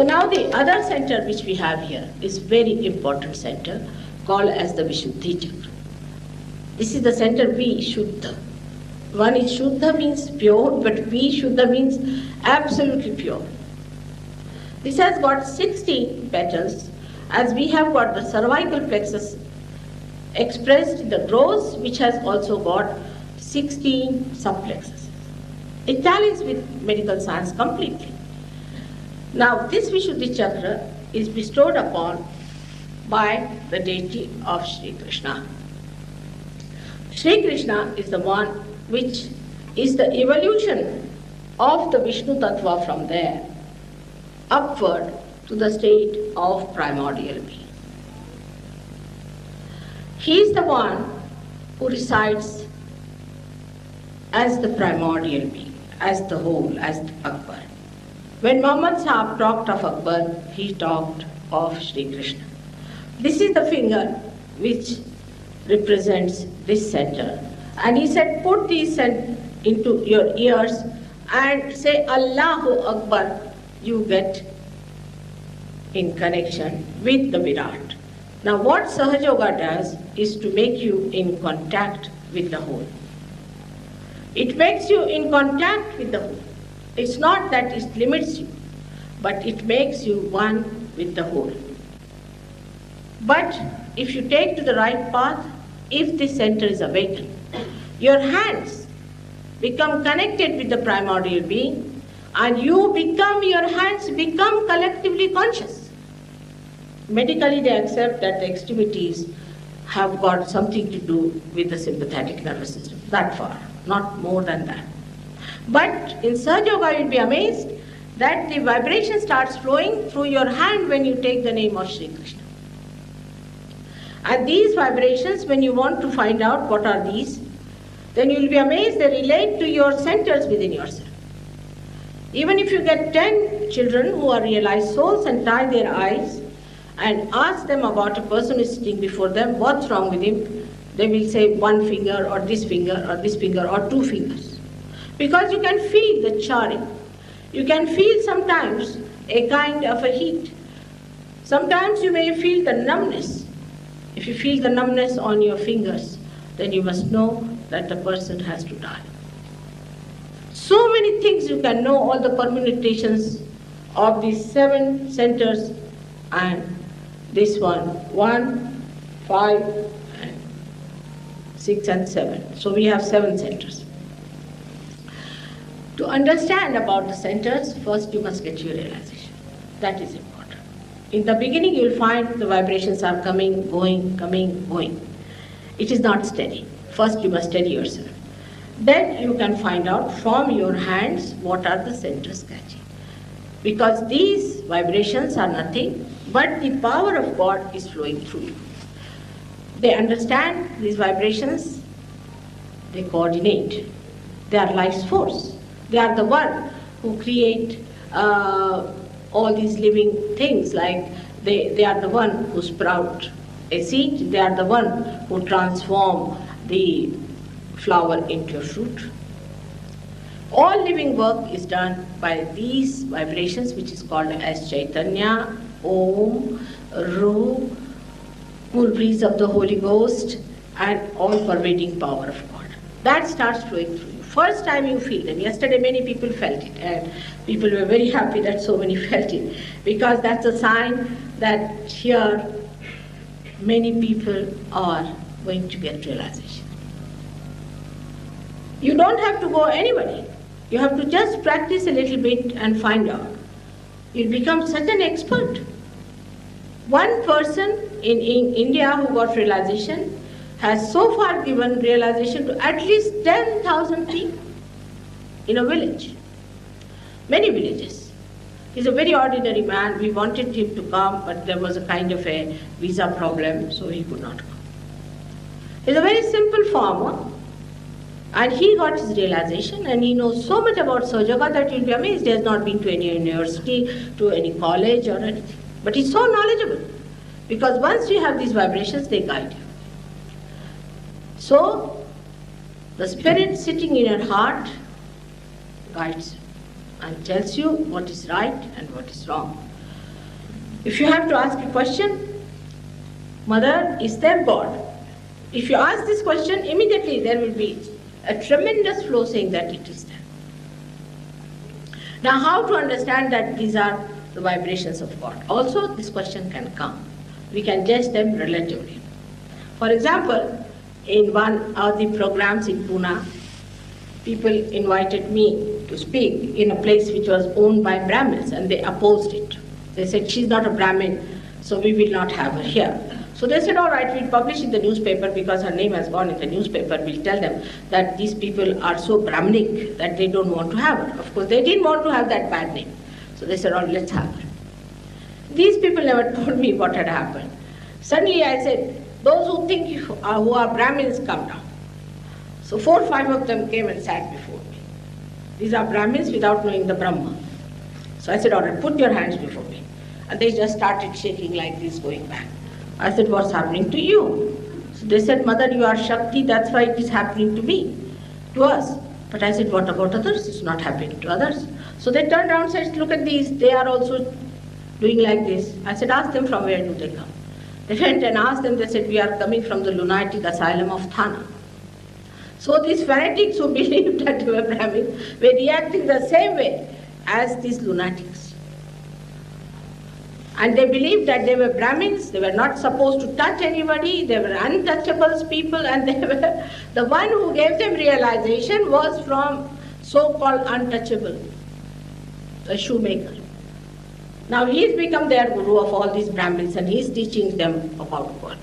So now the other center which we have here is very important center called as the Vishuddhi chakra. This is the center Vishuddha. One is Shuddha means pure, but Vishuddha means absolutely pure. This has got 16 petals, as we have got the cervical plexus expressed in the rose, which has also got 16 subplexuses. It tallies with medical science completely. Now this Vishuddhi chakra is bestowed upon by the deity of Shri Krishna. Shri Krishna is the one which is the evolution of the Vishnu Tattva from there upward to the state of primordial being. He is the one who resides as the primordial being, as the whole, as Akbar. When Muhammad Sahib talked of Akbar, he talked of Shri Krishna. This is the finger which represents this center. And he said, put these into your ears and say Allahu Akbar, you get in connection with the Virat. Now what Sahaja Yoga does is to make you in contact with the whole. It makes you in contact with the whole. It's not that it limits you, but it makes you one with the whole. But if you take to the right path, if this center is awakened, your hands become connected with the primordial being, and your hands become collectively conscious. Medically they accept that the extremities have got something to do with the sympathetic nervous system, that far, not more than that. But in Sahaja Yoga you'll be amazed that the vibration starts flowing through your hand when you take the name of Shri Krishna. And these vibrations, when you want to find out what are these, then you'll be amazed they relate to your centers within yourself. Even if you get 10 children who are realized souls and tie their eyes and ask them about a person who is sitting before them, what's wrong with him, they will say one finger or this finger or this finger or two fingers. Because you can feel the charring. You can feel sometimes a kind of a heat. Sometimes you may feel the numbness. If you feel the numbness on your fingers, then you must know that the person has to die. So many things you can know, all the permutations of these 7 centers, and this one, 1, 5, and 6 and 7. So we have 7 centers. To understand about the centers, first you must get your realization. That is important. In the beginning you will find the vibrations are coming, going, coming, going. It is not steady. First you must steady yourself. Then you can find out from your hands what are the centers catching. Because these vibrations are nothing but the power of God is flowing through you. They understand these vibrations, they coordinate. They are life's force. They are the one who create all these living things, like they are the one who sprout a seed, they are the one who transform the flower into a fruit. All living work is done by these vibrations, which is called as Chaitanya, Om, Ru, cool breeze of the Holy Ghost, and all-pervading power of God. That starts flowing through you. First time you feel them. Yesterday many people felt it, and people were very happy that so many felt it, because that's a sign that here many people are going to get realization. You don't have to go anybody. You have to just practice a little bit and find out. You'll become such an expert. One person in India who got realization has so far given realization to at least 10,000 people in a village. Many villages. He's a very ordinary man. We wanted him to come, but there was a kind of a visa problem, so he could not come. He's a very simple farmer. And he got his realization, and he knows so much about Sahaja Yoga that you'll be amazed. He has not been to any university, to any college or anything. But he's so knowledgeable. Because once you have these vibrations, they guide you. So, the spirit sitting in your heart guides you and tells you what is right and what is wrong. If you have to ask a question, Mother, is there God? If you ask this question, immediately there will be a tremendous flow saying that it is there. Now, how to understand that these are the vibrations of God? Also, this question can come. We can judge them relatively. For example, in one of the programs in Pune, people invited me to speak in a place which was owned by Brahmins, and they opposed it. They said, she's not a Brahmin, so we will not have her here. So they said, all right, we'll publish in the newspaper because her name has gone in the newspaper. We'll tell them that these people are so Brahminic that they don't want to have her. Of course, they didn't want to have that bad name. So they said, oh, let's have her. These people never told me what had happened. Suddenly I said, those who think who are Brahmins, come down. So 4 or 5 of them came and sat before me. These are Brahmins without knowing the Brahma. So I said, all right, put your hands before me. And they just started shaking like this, going back. I said, what's happening to you? So they said, Mother, you are Shakti, that's why it is happening to me, to us. But I said, what about others? It's not happening to others. So they turned around and said, look at these, they are also doing like this. I said, ask them from where do they come. They went and asked them, they said, we are coming from the lunatic asylum of Thana. So these fanatics who believed that they were Brahmins were reacting the same way as these lunatics. And they believed that they were Brahmins, they were not supposed to touch anybody, they were untouchables people, and they were, the one who gave them realization was from so-called untouchable, a shoemaker. Now he's become their guru of all these Brahmins and he's teaching them about God.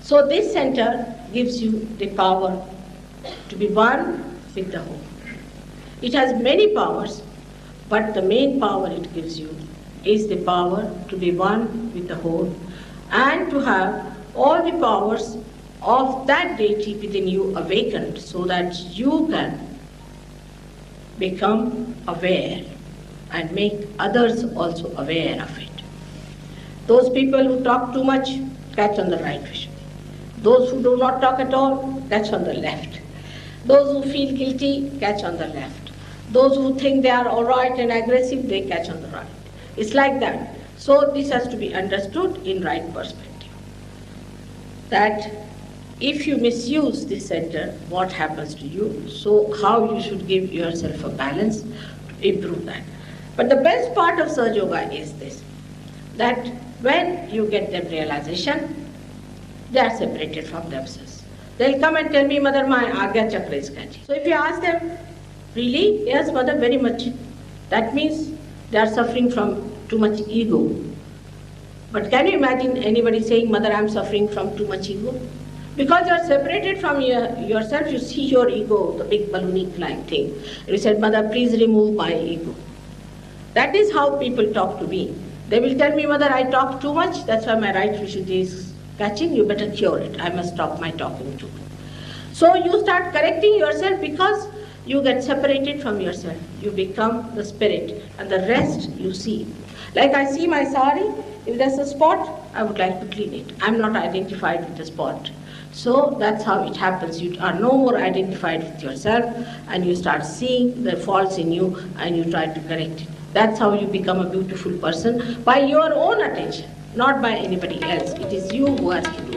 So this center gives you the power to be one with the whole. It has many powers, but the main power it gives you is the power to be one with the whole and to have all the powers of that deity within you awakened so that you can become aware and make others also aware of it. Those people who talk too much, catch on the right vision. Those who do not talk at all, catch on the left. Those who feel guilty, catch on the left. Those who think they are all right and aggressive, they catch on the right. It's like that. So this has to be understood in right perspective. That if you misuse this center, what happens to you? So how you should give yourself a balance to improve that. But the best part of Sahaja Yoga is this, that when you get them realization, they are separated from themselves. They'll come and tell me, Mother, my Agya chakra is catching. So if you ask them, really? Yes, Mother, very much. That means they are suffering from too much ego. But can you imagine anybody saying, Mother, I'm suffering from too much ego? Because you are separated from yourself, you see your ego, the big balloony flying thing. You said, Mother, please remove my ego. That is how people talk to me. They will tell me, Mother, I talk too much, that's why my right Vishuddhi is catching, you better cure it. I must stop my talking too. So you start correcting yourself because you get separated from yourself. You become the spirit and the rest you see. Like I see my sari, if there's a spot, I would like to clean it. I'm not identified with the spot. So that's how it happens. You are no more identified with yourself and you start seeing the faults in you and you try to correct it. That's how you become a beautiful person by your own attention, not by anybody else. It is you who has to do